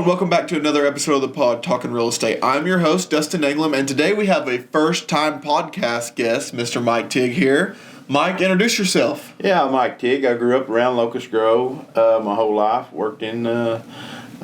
and welcome back to another episode of the pod, Talkin Real Estate. I'm your host, Dustin Anglum, and today we have a first-time podcast guest, Mr. Mike Teague here. Mike, introduce yourself. Yeah, I'm Mike Teague. I grew up around Locust Grove my whole life. Worked in the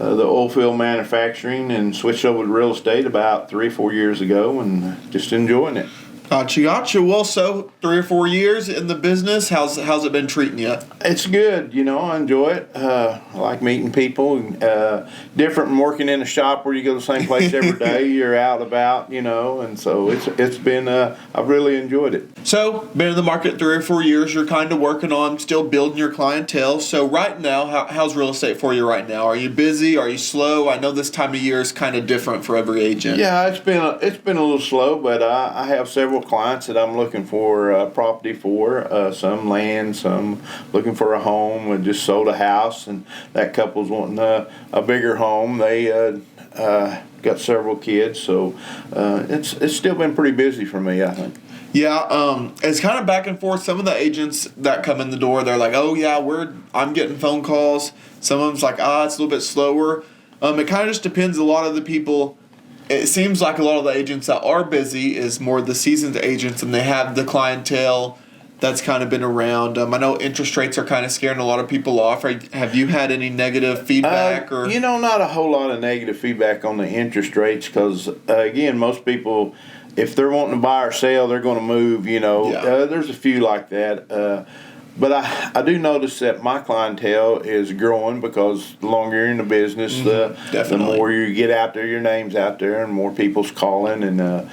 oil field manufacturing and switched over to real estate about 3 or 4 years ago, and just enjoying it. Gotcha. Well, so 3 or 4 years in the business. How's it been treating you? It's good. I enjoy it. I like meeting people. Different from working in a shop where you go to the same place every day. You're out about, and so it's been. I've really enjoyed it. So, been in the market 3 or 4 years. You're kind of working on still building your clientele. So, right now, how's real estate for you right now? Are you busy? Are you slow? I know this time of year is kind of different for every agent. Yeah, it's been a little slow, but I have several clients that I'm looking for property for. Some land, some looking for a home. We just sold a house, and that couple's wanting a bigger home. They got several kids, so it's still been pretty busy for me, I think. Yeah, it's kind of back and forth. Some of the agents that come in the door, they're like, "Oh yeah, I'm getting phone calls." Some of them's like, it's a little bit slower. It kind of just depends. A lot of the people. It seems like a lot of the agents that are busy is more the seasoned agents, and they have the clientele that's kind of been around. I know interest rates are kind of scaring a lot of people off. Have you had any negative feedback? Not a whole lot of negative feedback on the interest rates because, again, most people, if they're wanting to buy or sell, they're going to move, There's a few like that. But I do notice that my clientele is growing because the longer you're in the business, the more you get out there, your name's out there, and more people's calling. And,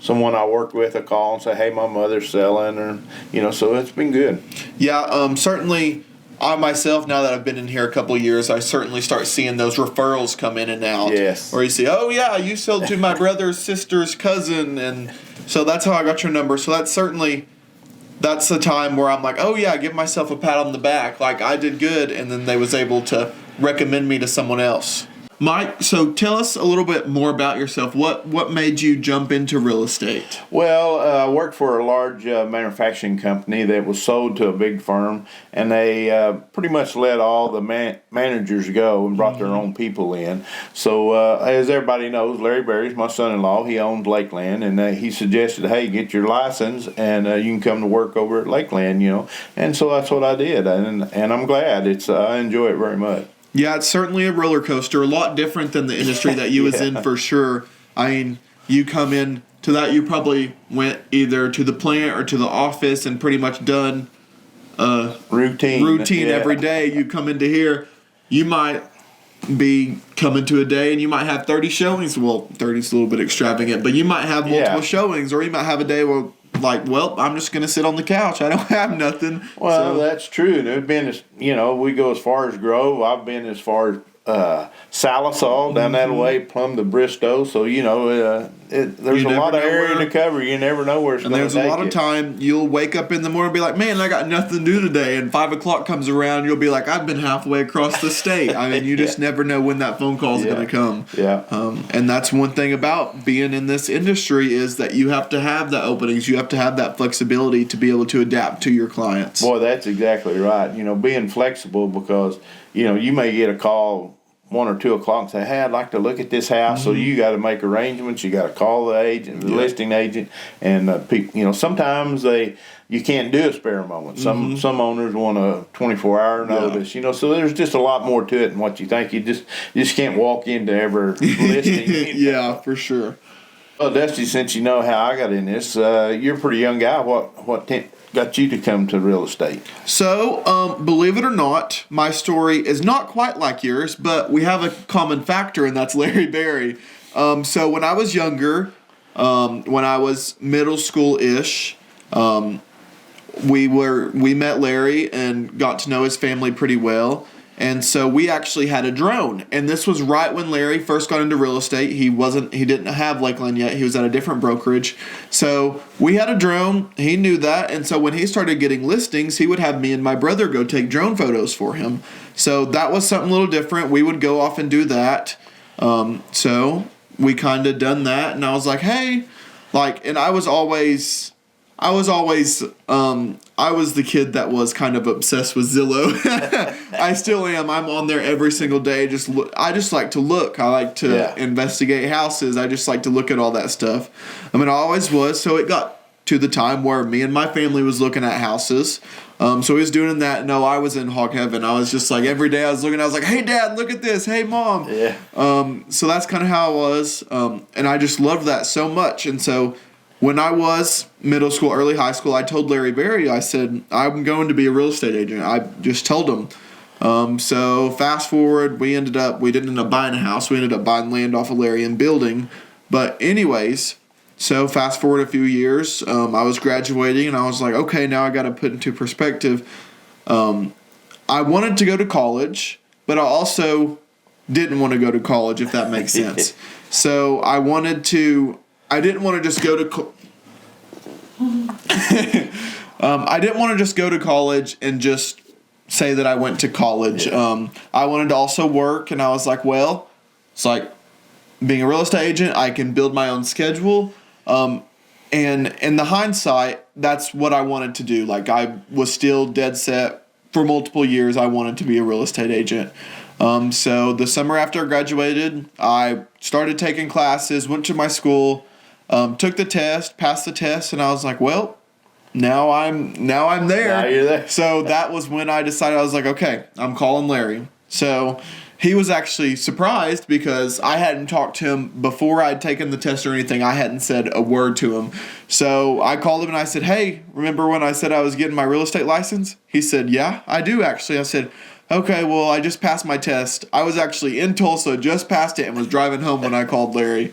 someone I work with will call and say, hey, my mother's selling, or, so it's been good. Yeah, certainly I myself, now that I've been in here a couple of years, I certainly start seeing those referrals come in and out. Yes. Or you see, oh, yeah, you sold to my brother's sister's cousin. And so that's how I got your number. So that's the time where I'm like, oh, yeah, give myself a pat on the back. Like, I did good, and then they was able to recommend me to someone else. Mike, so tell us a little bit more about yourself. What made you jump into real estate? Well, I worked for a large manufacturing company that was sold to a big firm, and they pretty much let all the managers go and brought their own people in. So, as everybody knows, Larry Berry's my son-in-law. He owns Lakeland, and he suggested, hey, get your license, and you can come to work over at Lakeland, And so that's what I did, and I'm glad. I enjoy it very much. Yeah, it's certainly a roller coaster, a lot different than the industry that you was in for sure. I mean, you come in to that, you probably went either to the plant or to the office and pretty much done routine every day. You come into here, you might be coming to a day and you might have 30 showings. Well, 30 is a little bit extravagant, but you might have multiple showings, or you might have a day where I'm just going to sit on the couch. I don't have nothing. Well, that's true. There's been, we go as far as Grove. I've been as far as Salisal, down that way, plumb to Bristow. So, there's a lot of area to cover. You never know where it's going to take you. And there's a lot of time you'll wake up in the morning and be like, man, I got nothing to do today. And 5 o'clock comes around, you'll be like, I've been halfway across the state. I mean, you just never know when that phone call is going to come. Yeah. And that's one thing about being in this industry is that you have to have the openings. You have to have that flexibility to be able to adapt to your clients. Boy, that's exactly right. Being flexible because, you may get a call 1 or 2 o'clock and say, hey, I'd like to look at this house. So you got to make arrangements. You got to call the agent, the listing agent, and people. Sometimes you can't do a spare moment. Some owners want a 24-hour notice. So there's just a lot more to it than what you think. You just can't walk into every listing. Yeah, for sure. Well, Dusty, since you know how I got in this, you're a pretty young guy. What got you to come to real estate? So, believe it or not, my story is not quite like yours, but we have a common factor, and that's Larry Berry. So when I was younger, when I was middle school-ish, we met Larry and got to know his family pretty well. And so we actually had a drone, and this was right when Larry first got into real estate. He didn't have Lakeland yet. He was at a different brokerage. So we had a drone. He knew that. And so when he started getting listings, he would have me and my brother go take drone photos for him. So that was something a little different. We would go off and do that. So we kind of done that. And I was like, hey, and I I was always, I was the kid that was kind of obsessed with Zillow. I still am. I'm on there every single day. I just like to look. I like to investigate houses. I just like to look at all that stuff. I mean, I always was. So it got to the time where me and my family was looking at houses. So he was doing that. No, I was in hog heaven. I was just like, every day I was looking, I was like, hey, Dad, look at this. Hey, Mom. Yeah. So that's kind of how I was. And I just loved that so much. And so when I was middle school, early high school, I told Larry Berry, I said, I'm going to be a real estate agent. I just told him. So fast forward, we didn't end up buying a house. We ended up buying land off of Larry and building. But anyways, so fast forward a few years, I was graduating and I was like, okay, now I got to put into perspective. I wanted to go to college, but I also didn't want to go to college, if that makes sense. So I didn't want to just go to I didn't want to just go to college and just say that I went to college. I wanted to also work, and I was like, well, it's like being a real estate agent, I can build my own schedule. And in the hindsight, that's what I wanted to do. Like, I was still dead set for multiple years. I wanted to be a real estate agent. So the summer after I graduated, I started taking classes, went to my school, took the test, passed the test, and I was like, well, now I'm there. Now you're there. So that was when I decided, I was like, okay, I'm calling Larry. So he was actually surprised because I hadn't talked to him before I'd taken the test or anything. I hadn't said a word to him. So I called him and I said, hey, remember when I said I was getting my real estate license? He said, yeah, I do actually. I said, okay, well, I just passed my test. I was actually in Tulsa, just passed it, and was driving home when I called Larry.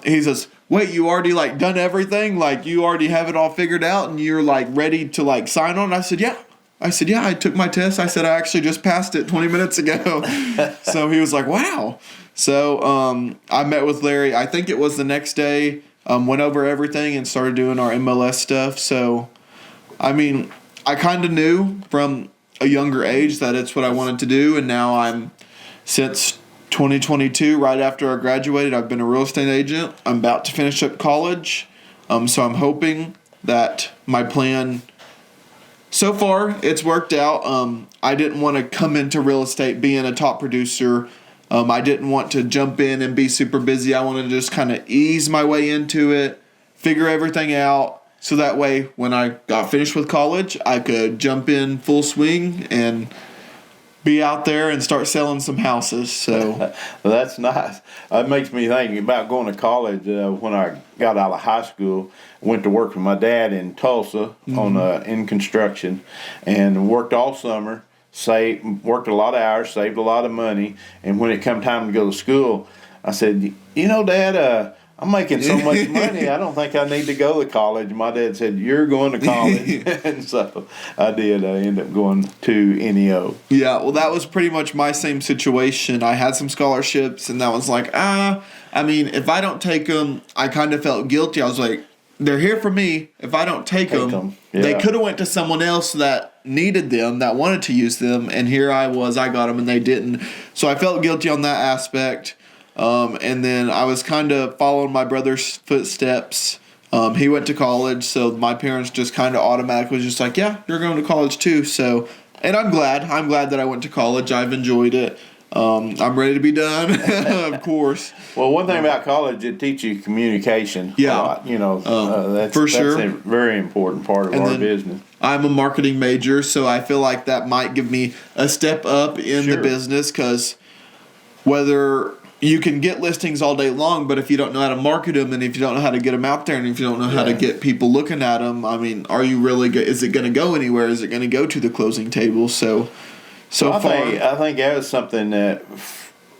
He says, wait, you already done everything? Like, you already have it all figured out and you're ready to sign on? I said, yeah. I took my test. I said, I actually just passed it 20 minutes ago. So he was like, wow. So I met with Larry. I think it was the next day, went over everything and started doing our MLS stuff. So, I mean, I kind of knew from a younger age that it's what I wanted to do. And now since 2022, right after I graduated, I've been a real estate agent. I'm about to finish up college. So I'm hoping that my plan... So far, it's worked out. I didn't want to come into real estate being a top producer. I didn't want to jump in and be super busy. I wanted to just kind of ease my way into it, figure everything out, so that way when I got finished with college, I could jump in full swing and be out there and start selling some houses. So well, that's nice. That makes me think about going to college. When I got out of high school, went to work with my dad in Tulsa in construction, and worked all summer. Worked a lot of hours, saved a lot of money, and when it come time to go to school, I said, Dad, I'm making so much money, I don't think I need to go to college. My dad said, you're going to college. And so I did. I ended up going to NEO. Yeah, well, that was pretty much my same situation. I had some scholarships, and that was like, if I don't take them, I kind of felt guilty. I was like, they're here for me. If I don't take them. Yeah. They could have went to someone else that needed them, that wanted to use them, and here I got them, and they didn't. So I felt guilty on that aspect. And then I was kind of following my brother's footsteps. He went to college, so my parents just kind of automatically was just like, yeah, you're going to college too. So, and I'm glad that I went to college. I've enjoyed it. I'm ready to be done, of course. Well, one thing about college, it teaches you communication. Yeah. A lot. That's a very important part of our business. I'm a marketing major, so I feel like that might give me a step up in the business, because whether you can get listings all day long, but if you don't know how to market them, and if you don't know how to get them out there, and if you don't know how to get people looking at them, are you really good? Is it going to go anywhere? Is it going to go to the closing table? I think that was something that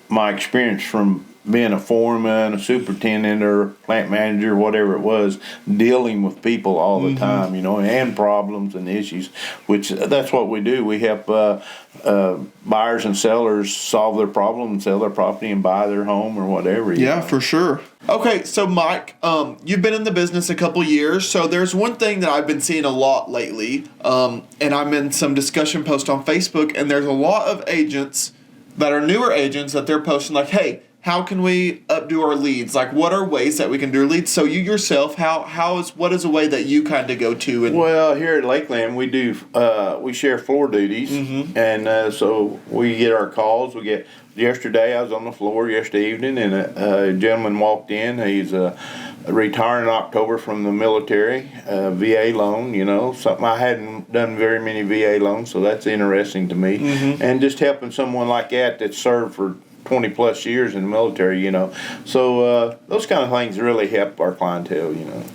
my experience from being a foreman, a superintendent, or plant manager, whatever it was, dealing with people all the time, and problems and issues, which that's what we do. We help buyers and sellers solve their problem, sell their property, and buy their home or whatever. Yeah, for sure. Okay, so Mike, you've been in the business a couple years, so there's one thing that I've been seeing a lot lately, and I'm in some discussion posts on Facebook, and there's a lot of agents that are newer agents that they're posting like, hey, how can we updo our leads? Like, what are ways that we can do leads? So you yourself, what is a way that you kind of go to? And well, here at Lakeland, we do we share floor duties, and so we get our calls. Yesterday, I was on the floor yesterday evening, and a gentleman walked in. He's retiring in October from the military, VA loan. Something I hadn't done very many VA loans, so that's interesting to me. And just helping someone like that served for 20 plus years in the military, so those kind of things really help our clientele.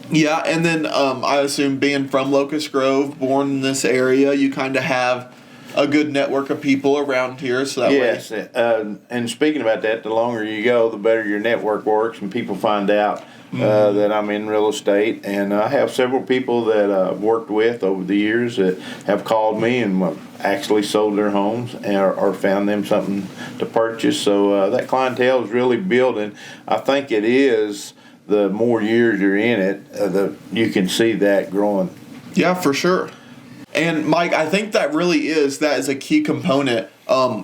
Yeah, and then I assume being from Locust Grove, born in this area, you kind of have a good network of people around here, so that yes, way. And speaking about that, the longer you go, the better your network works, and people find out that I'm in real estate. And I have several people that I've worked with over the years that have called me and actually sold their homes or found them something to purchase. So that clientele is really building. I think it is, the more years you're in it, you can see that growing. Yeah, for sure. And Mike, I think that is a key component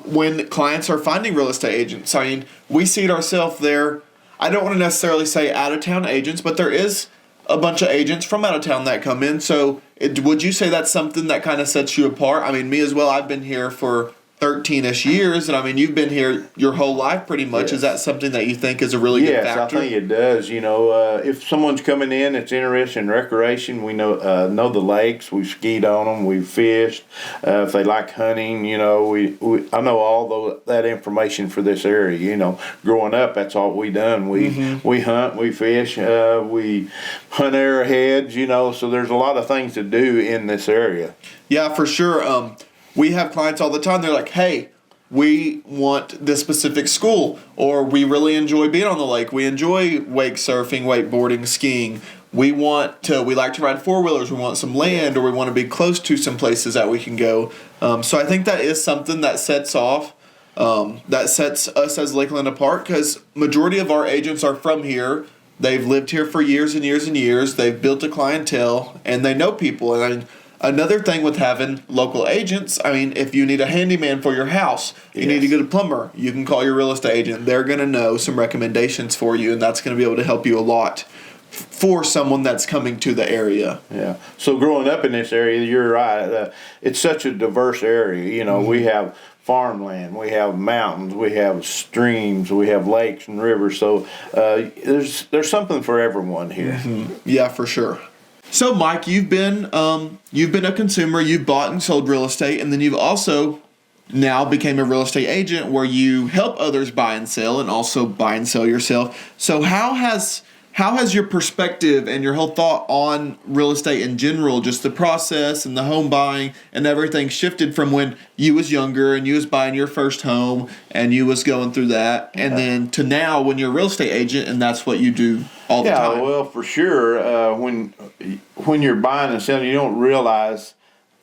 when clients are finding real estate agents. I mean, we see it ourselves there. I don't want to necessarily say out-of-town agents, but there is a bunch of agents from out of town that come in. So would you say that's something that kind of sets you apart? I mean, me as well, I've been here for 13-ish years, and I mean, you've been here your whole life pretty much. Yes. Is that something that you think is a really good factor? Yes, I think it does. If someone's coming in that's interested in recreation, we know the lakes. We've skied on them. We've fished. If they like hunting, I know all that information for this area. Growing up, that's all we done. We hunt, we fish, we hunt arrowheads. So there's a lot of things to do in this area. Yeah, for sure. We have clients all the time. They're like, hey, we want this specific school, or we really enjoy being on the lake. We enjoy wake surfing, wakeboarding, skiing. We like to ride four-wheelers. We want some land, or we want to be close to some places that we can go. So I think that is something that sets us as Lakeland apart, because majority of our agents are from here. They've lived here for years and years and years. They've built a clientele, and they know people. And another thing with having local agents, I mean, if you need a handyman for your house, you need to get a plumber, you can call your real estate agent. They're going to know some recommendations for you, and that's going to be able to help you a lot for someone that's coming to the area. Yeah. So growing up in this area, you're right. It's such a diverse area. We have farmland, we have mountains, we have streams, we have lakes and rivers. So there's something for everyone here. Yeah, for sure. So, Mike, you've been a consumer. You've bought and sold real estate, and then you've also now became a real estate agent where you help others buy and sell, and also buy and sell yourself. So, how has your perspective and your whole thought on real estate in general, just the process and the home buying and everything, shifted from when you was younger and you was buying your first home and you was going through that, and then to now when you're a real estate agent and that's what you do all the time? Yeah, well, for sure. When you're buying and selling, you don't realize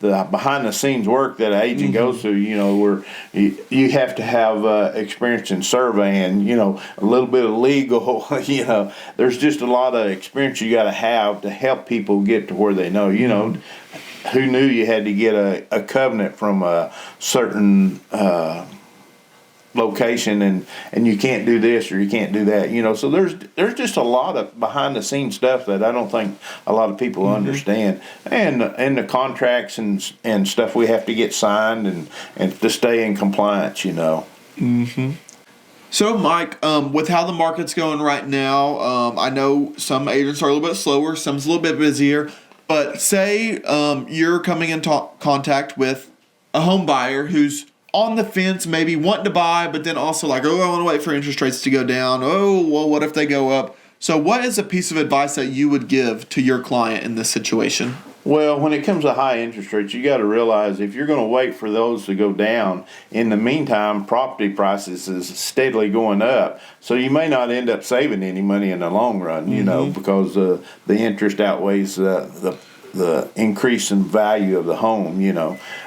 the behind the scenes work that an agent goes through. Where you have to have experience in surveying, a little bit of legal. There's just a lot of experience you got to have to help people get to where they know. Who knew you had to get a covenant from a certain location, and you can't do this or you can't do that. So there's just a lot of behind the scenes stuff that I don't think a lot of people understand, and the contracts and stuff we have to get signed and to stay in compliance. So, Mike, with how the market's going right now, I know some agents are a little bit slower, some's a little bit busier, but say you're coming in contact with a home buyer who's on the fence, maybe wanting to buy, but then also like, I want to wait for interest rates to go down. Oh, well, what if they go up? So what is a piece of advice that you would give to your client in this situation? Well, when it comes to high interest rates, you got to realize if you're going to wait for those to go down, in the meantime, property prices is steadily going up. So you may not end up saving any money in the long run, because the interest outweighs the increase in value of the home,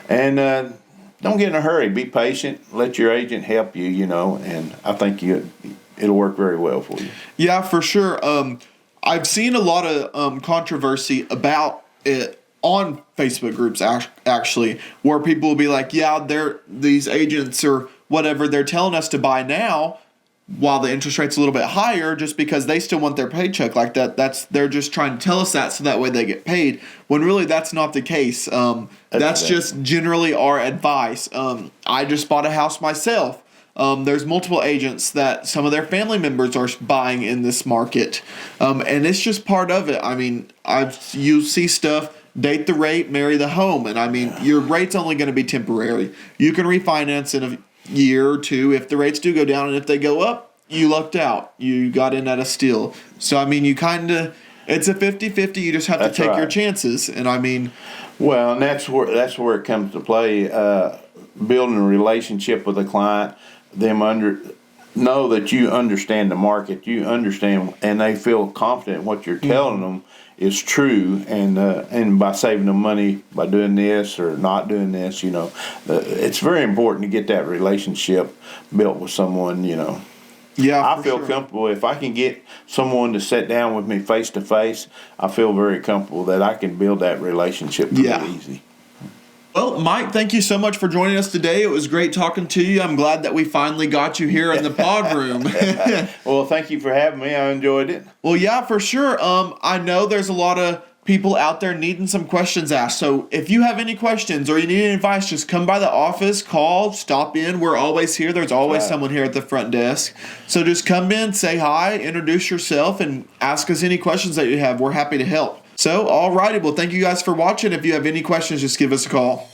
and don't get in a hurry. Be patient. Let your agent help you, and I think it'll work very well for you. Yeah, for sure. I've seen a lot of controversy about it on Facebook groups, actually, where people will be like, yeah, these agents or whatever, they're telling us to buy now, while the interest rate's a little bit higher, just because they still want their paycheck like that. They're just trying to tell us that so that way they get paid, when really that's not the case. That's just generally our advice. I just bought a house myself. There's multiple agents that some of their family members are buying in this market. And it's just part of it. I mean, you see stuff, date the rate, marry the home. And I mean, your rate's only going to be temporary. You can refinance in a year or two if the rates do go down, and if they go up, you lucked out. You got in at a steal. So, I mean, it's a 50-50. You just have to take your chances. And I mean, well, and that's where it comes to play. Building a relationship with a client, know that you understand the market, you understand, and they feel confident what you're telling them is true, and by saving them money by doing this or not doing this, it's very important to get that relationship built with someone. Yeah, I feel comfortable if I can get someone to sit down with me face to face. I feel very comfortable that I can build that relationship pretty easy. Well, Mike, thank you so much for joining us today. It was great talking to you. I'm glad that we finally got you here in the pod room. Well, thank you for having me. I enjoyed it. Well, yeah, for sure. I know there's a lot of people out there needing some questions asked. So if you have any questions or you need any advice, just come by the office, call, stop in. We're always here. There's always someone here at the front desk. So just come in, say hi, introduce yourself, and ask us any questions that you have. We're happy to help. So, all righty. Well, thank you guys for watching. If you have any questions, just give us a call.